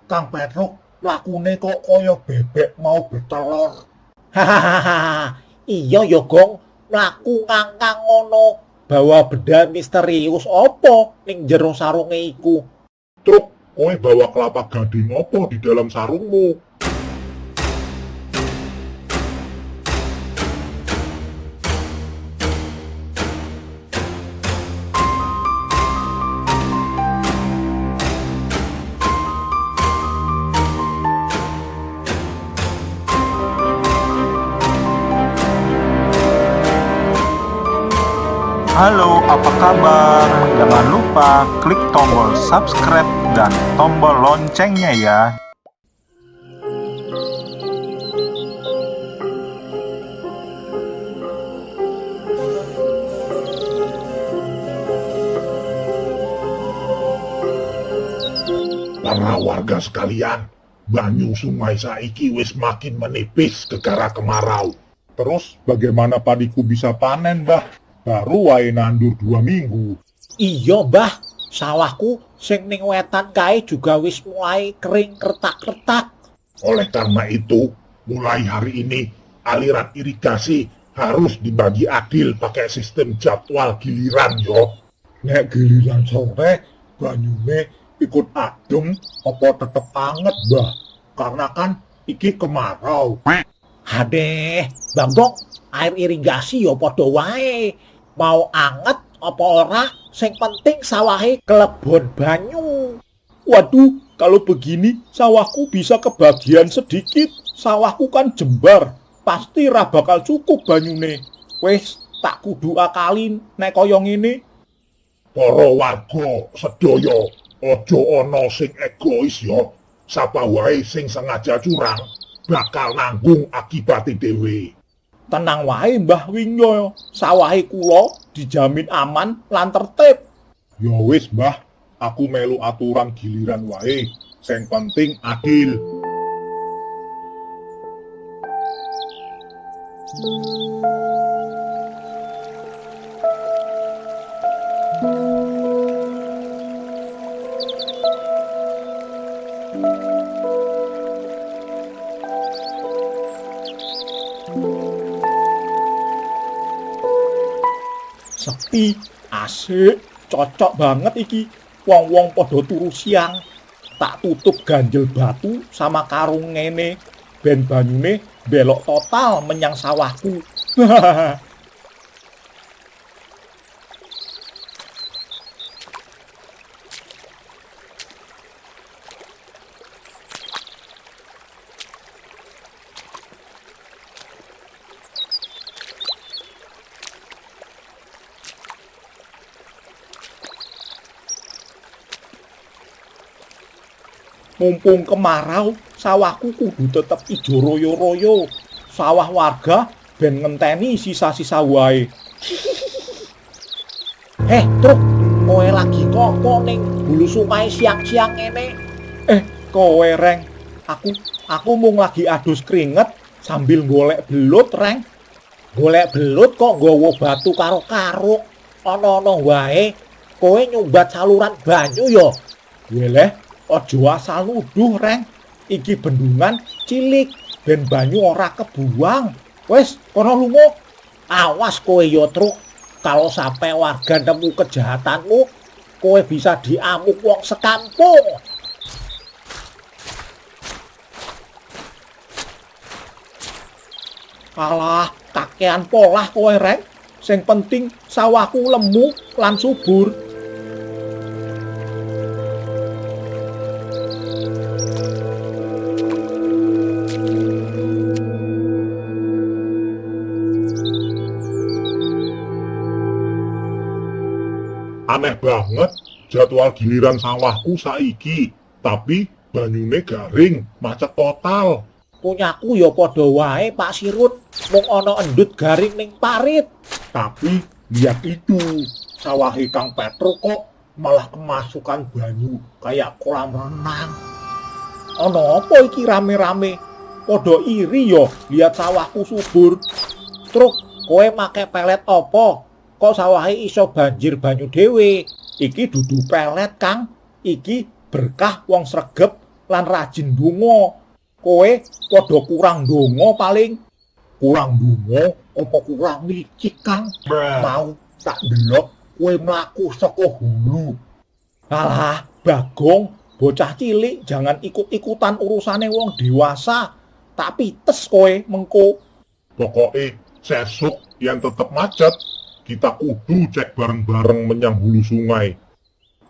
Kang Petruk lakune kok kaya bebek mau betelor. Hahaha, iya ya Gong, mlaku ngangkang ngono. Bawa benda misterius opo ning jero sarunge iku? Truk, kowe bawa kelapa gading apa di dalam sarungmu? Halo, apa kabar? Jangan lupa klik tombol subscribe dan tombol loncengnya ya. Para warga sekalian, banyu sungai saiki wis makin menipis gegara kemarau. Terus bagaimana padiku bisa panen, Mbah? Baru wae nandur 2 minggu. Iya Mbah, sawahku sing ning wetan kae juga wis mulai kering kertak-kertak. Oleh karena itu, mulai hari ini aliran irigasi harus dibagi adil pakai sistem jadwal giliran yo. Nek giliran sore, banyune ikut adem apa tetep anget, Mbah? Karena kan iki kemarau. Hadeh, Bang Gong, air irigasi ya padha wae. Mau anget apa ora, sing penting sawahe kelebon banyu. Waduh, kalau begini sawahku bisa kebagian sedikit. Sawahku kan jembar, pasti ra bakal cukup banyune. Wes, tak kudu akalin nek kaya ngene. Para warga sedaya, aja ana sing egois yo. Sapa wae sing sengaja curang bakal nanggung akibate dhewe. Tenang wae Mbah Winyo, sawahe kula dijamin aman lan tertib. Ya wis, Mbah, aku melu aturan giliran wae. Sing penting adil. Sepi, asik, cocok banget iki. Wong-wong padha turu siang. Tak tutup ganjel batu sama karung ngene, ben banyune belok total menyang sawahku. Mumpung kemarau, sawahku kudu tetep ijo royo-royo. Sawah warga ben ngenteni sisa-sisa wae. Truk, kowe lagi ngopo ning hulu sungai siang-siang ngene? Kowe Reng, aku mung lagi adus keringet sambil golek belut Reng. Golek belut kok nggawa batu karo karung. Ana-ana wae, kowe nyumbat saluran banyu ya. Weleh, ojo asal nuduh Reng. Iki bendungan cilik, ben banyu ora kebuang. Wes, kono lunga. Awas kowe ya Truk, kalau sampai warga nemu kejahatanmu, kowe bisa diamuk wong sekampung. Alah, kakean polah kowe Reng. Sing penting sawahku lemu lan subur. Aneh banget, jadwal giliran sawahku saiki, tapi banyune garing, macet total. Punyaku ya padha wae Pak Sirut, mung ana endut garing ning parit. Tapi lihat itu, sawahe Kang Petruk kok malah kemasukan banyu kayak kolam renang. Ana apa iki rame-rame? Padha iri ya lihat sawahku subur. Truk, kowe make pelet apa? Kok sawahe iso banjir banyu dhewe? Iki dudu pelet Kang, iki berkah wong sregep lan rajin ndonga. Kowe padha kurang ndonga paling. Kurang dungo apa kurang licik, Kang? Mau tak delok kowe mlaku saka hulu. Alah, Bagong, bocah cilik jangan ikut-ikutan urusane wong dewasa. Tak pites kowe mengko. Pokoknya sesuk yang tetep macet, kita kudu cek bareng-bareng menyang hulu sungai.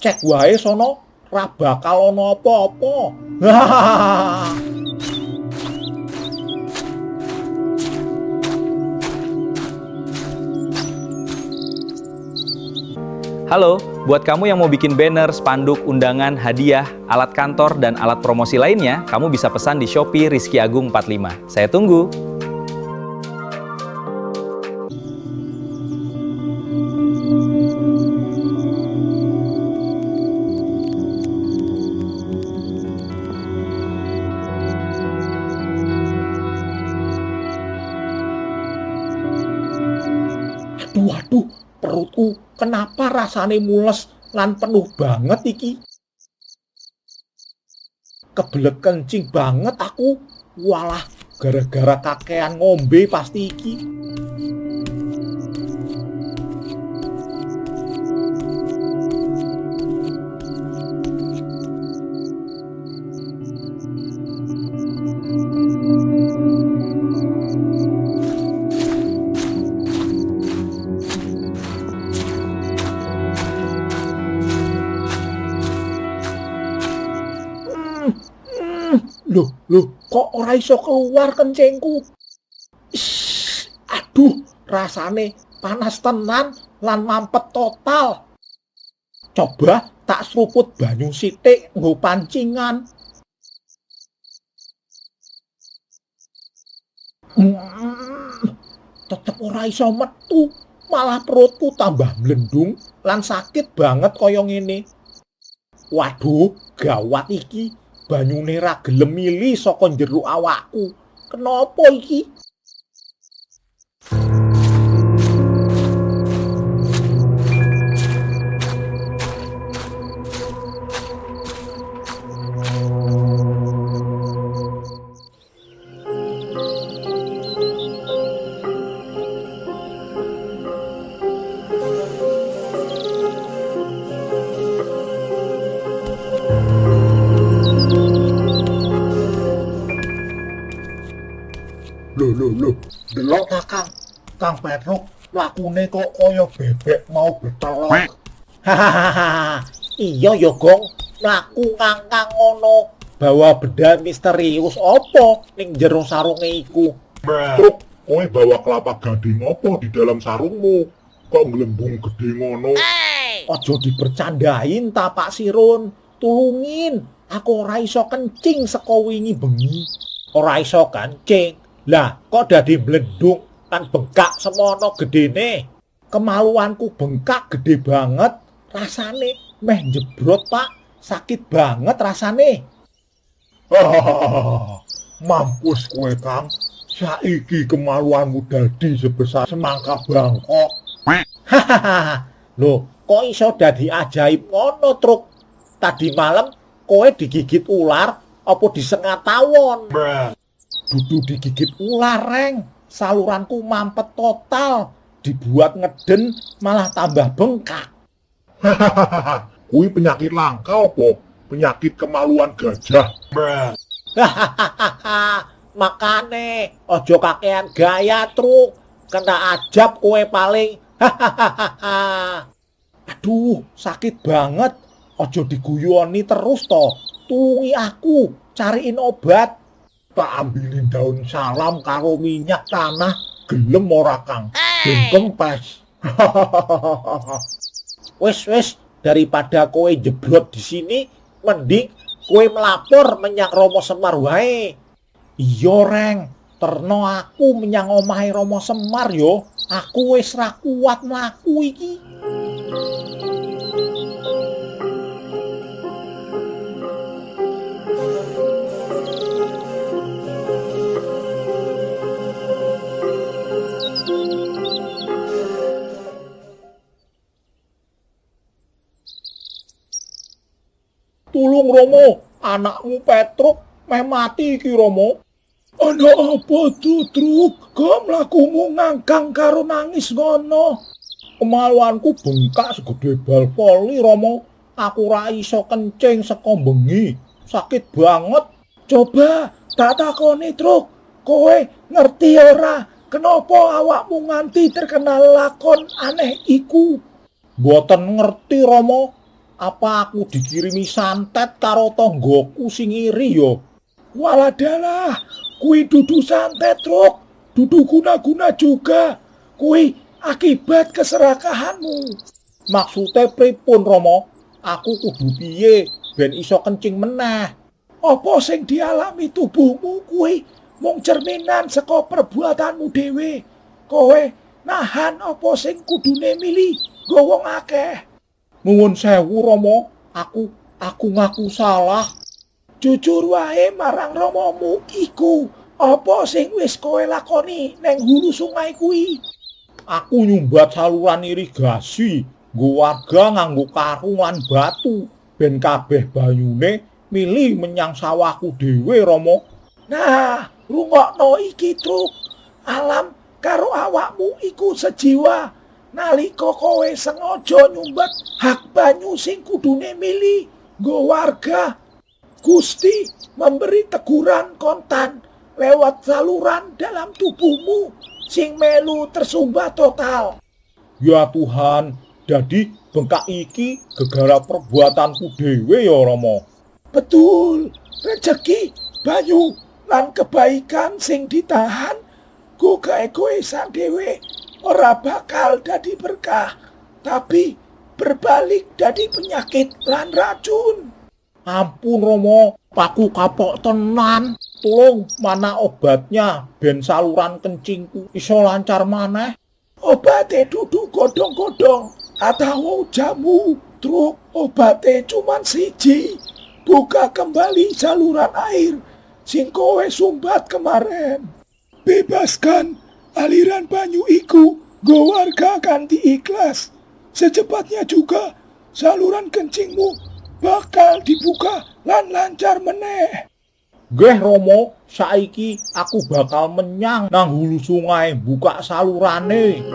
Cek wae sono, ra bakal ana apa-apa. Hahaha. Halo, buat kamu yang mau bikin banner, spanduk, undangan, hadiah, alat kantor, dan alat promosi lainnya, kamu bisa pesan di Shopee Rizky Agung 45. Saya tunggu! Aduh, perutku kenapa rasane mules lan penuh banget iki? Kebelet kencing banget aku. Walah, gara-gara kakean ngombe pasti iki. Loh, kok ora iso keluar kencingku? Aduh, rasane panas tenan lan mampet total. Coba tak seruput banyu sithik nggo pancingan. Tetep ora iso metu, malah perutku tambah mlendung lan sakit banget kaya ngene. Waduh, gawat iki. Banyune ra gelem mili saka njero awakku. Kenapa iki? Loh, delok Kang Petruk, lakune kok kaya bebek mau betelok. Hahaha, iya ya Gong, mlaku ngangkang ngono. Bawa benda misterius opo ning jero sarunge iku? Truk, kowe bawa kelapa gading apa di dalam sarungmu? Kok ngelembung gede ngono? Ojo dipercandain ta Pak Sirun, tulungin. Aku ora iso kencing saka wingi bengi. Ora iso kencing. Lah, kok dadi mlendung kan bengkak semono gedene. Kemaluanku bengkak gede banget. Rasane meh jebrot, Pak. Sakit banget rasane. Mampus kowe, Kang. Saiki kemaluanmu dadi sebesar semangka bangkok. Hahaha. Loh, kok iso dadi ajaib ngono, Truk? Tadi malam kowe digigit ular apa disengat tawon? Dudu digigit Ular, Reng. Saluranku mampet total. Dibuat ngeden malah tambah bengkak. Kui penyakit langka apa? Penyakit kemaluan gajah. Hahaha. Makane ojo kakean gaya, Truk. Kena ajab kowe paling. Hahaha. Aduh, sakit banget. Ojo diguyoni terus toh. Tulungi aku, cariin obat. Tak ambilin daun salam karo minyak tanah, gelem ora Kang? Ben kempes. Wes, daripada kowe jeblot di sini, mending kowe melapor menyang Romo Semar wae. Iya, Reng. Terno aku menyang omahe Romo Semar yo. Aku wis ra kuat mlaku iki. Tulung Romo, Anakmu Petruk meh mati iki Rama. Ana apa Truk? Kok mlakumu ngangkang karo nangis ngono? Kemaluanku bengkak segede bal voli Rama. Aku ora iso kencing saka bengi. Sakit banget. Coba tak takoni Truk, kowe ngerti ora kenapa awakmu nganti terkenal lakon aneh iku? Mboten ngerti Rama. Apa aku dikirimi santet karo tanggoku sing iri ya? Waladalah, kuwi dudu santet Truk, dudu guna-guna juga. Kuwi akibat keserakahanmu. Maksude pripun Rama? Aku kudu piye ben iso kencing meneh? Apa sing dialami tubuhmu kuwi mung cerminan saka perbuatanmu dhewe. Kowe nahan apa sing kudune mili nggo wong akeh. Nuwun sewu Rama, aku ngaku salah. Jujur wae marang Ramamu iku, apa sing wis kowe lakoni neng hulu sungai kuwi? Aku nyumbat saluran irigasi, nggo warga nganggo karung lan batu, ben kabeh banyune mili menyang sawahku dhewe Rama. Nah, rungokno iki Truk. Alam karo awakmu iku sejiwa. Nalika kowe sengaja nyumbat hak banyu sing kudune mili nggo warga, Gusti memberi teguran kontan lewat saluran dalam tubuhmu sing melu tersumbat total. Ya Tuhan, dadi bengkak iki gegara perbuatanku dhewe ya Rama. Betul, rejeki, banyu, lan kebaikan sing ditahan go keegoisan dhewe ora bakal dadi berkah, tapi berbalik dadi penyakit lan racun. Ampun Rama, aku kapok tenan. Tolong mana obatnya ben saluran kencingku iso lancar maneh. Obate dudu godhong-godhong atau jamu Truk. Obate cuman siji, buka kembali saluran air sing kowe sumbat kemarin. Bebaskan aliran banyu iku nggo warga kanthi ikhlas. Secepatnya juga saluran kencingmu bakal dibuka lan lancar meneh. Nggih Rama, saiki aku bakal menyang nang hulu sungai buka salurane.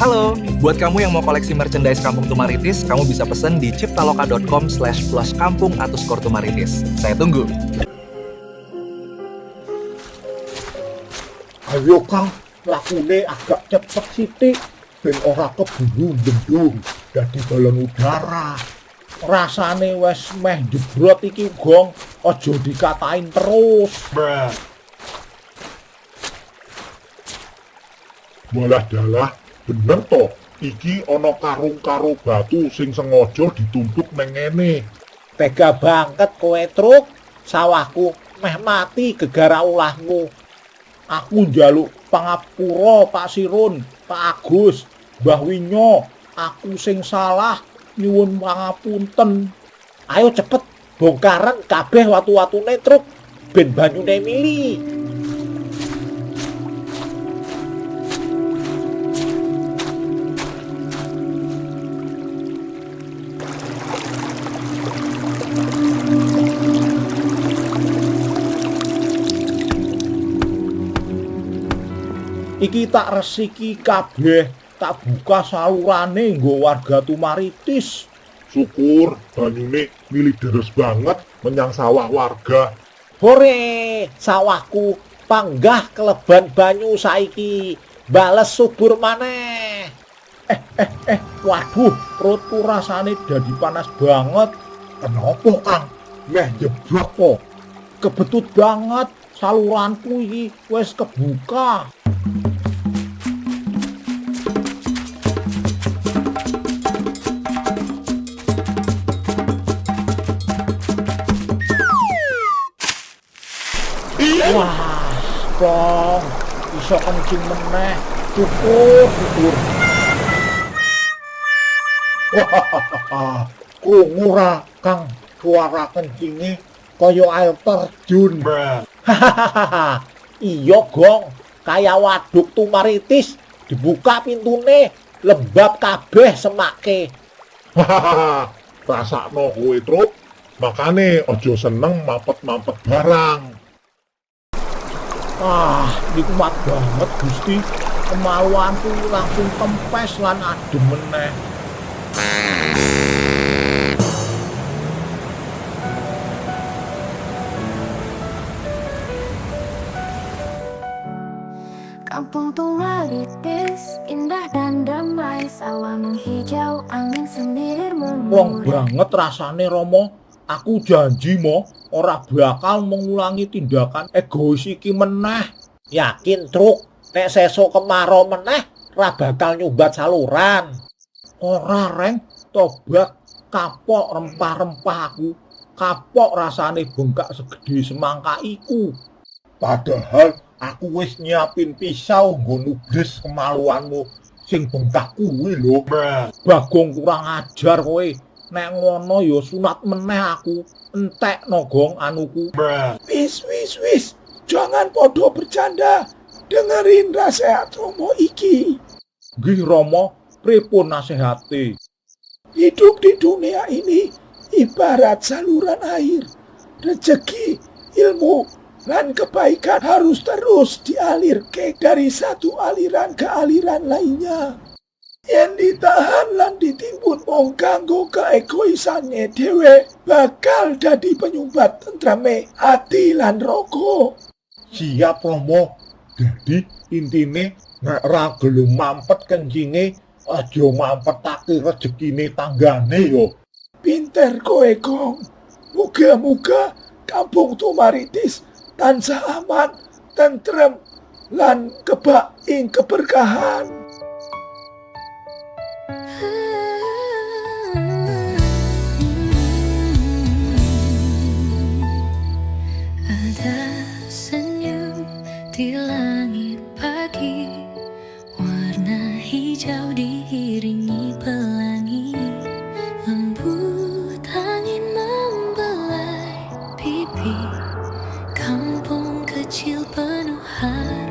Halo, buat kamu yang mau koleksi merchandise Kampung Tumaritis, kamu bisa pesen di ciptaloka.com/+kampung_tumaritis. Saya tunggu. Ayo Kang, lakune agak cepet sithik ben ora keburu ndendung dadi balon udara. Rasane wes meh jebrot iki gong, aja dikatain terus. Walah dalah, bener toh, iki ana karung-karo batu sing sengaja ditumpuk neng ngene. Tega banget kowe Truk, sawahku meh mati gegara ulahmu. Aku njaluk pangapura Pak Sirun, Pak Agus, Mbah Winyo, aku sing salah, nyuwun pangapunten. Ayo cepet bongkaran kabeh watu-watune Truk ben banyune mili. Iki tak resiki kabeh, tak buka salurane nggo warga Tumaritis. Syukur banyune milih deres banget menyang sawah warga. Hore, sawahku panggah keleban banyu saiki, bales subur maneh. Waduh, perutku rasane dadi panas banget. Kenapa Kang? Meh jeblok po. Kebetut banget, saluranku iki wis kebuka. Wah, plong, iso kencing meneh, cukur. Wah, krungu ra Kang, suara kencinge kaya air terjun. Hahaha, iya Gong, kaya waduk tumaritis, dibuka pintune, lembab kabeh semake. Hahaha, rasakno kowe truk, makane ojo seneng mampet-mampet barang. Ah, nikmat banget Gusti, kemaluanku langsung kempes lan adem meneh. Kampung tumaritis, indah dan damai, sawah menghijau, angin sendiri Wong memurai. banget rasane Romo. Aku janji mo ora bakal mengulangi tindakan egois iki meneh. Yakin truk, nek sesuk kemarau meneh ora bakal nyumbat saluran. Ora reng, tobat kapok rempah-rempah aku. Kapok rasane bengkak segede semangka iku. Padahal aku wis nyiapin pisau nggo nubles kemaluanmu sing bengkak kuwi lho. Bagong kurang ajar kowe. Nek ngono ya sunat meneh aku. Entekno Gong anuku. Wis. Jangan podo bercanda. Dengerin nasihat Romo iki. Nggih Romo, pripun nasihate? Hidup di dunia ini ibarat saluran air. Rezeki, ilmu, dan kebaikan harus terus dialirke dari satu aliran ke aliran lainnya. Yang ditahan lan ditimbun wong kanggo keegoisannya dhewe bakal dadi penyumbat tentrame ati lan raga. Siap Romo. Jadi intine nek ra gelem mampet kencinge aja mampetake rezekine tanggane yo. Pinter kowe Gong. Muga-muga kampung tumaritis tansah aman, tentrem, lan kebak ing keberkahan. Ada senyum di langit pagi, warna hijau diiringi pelangi, lembut angin membelai pipi, kampung kecil penuh hati.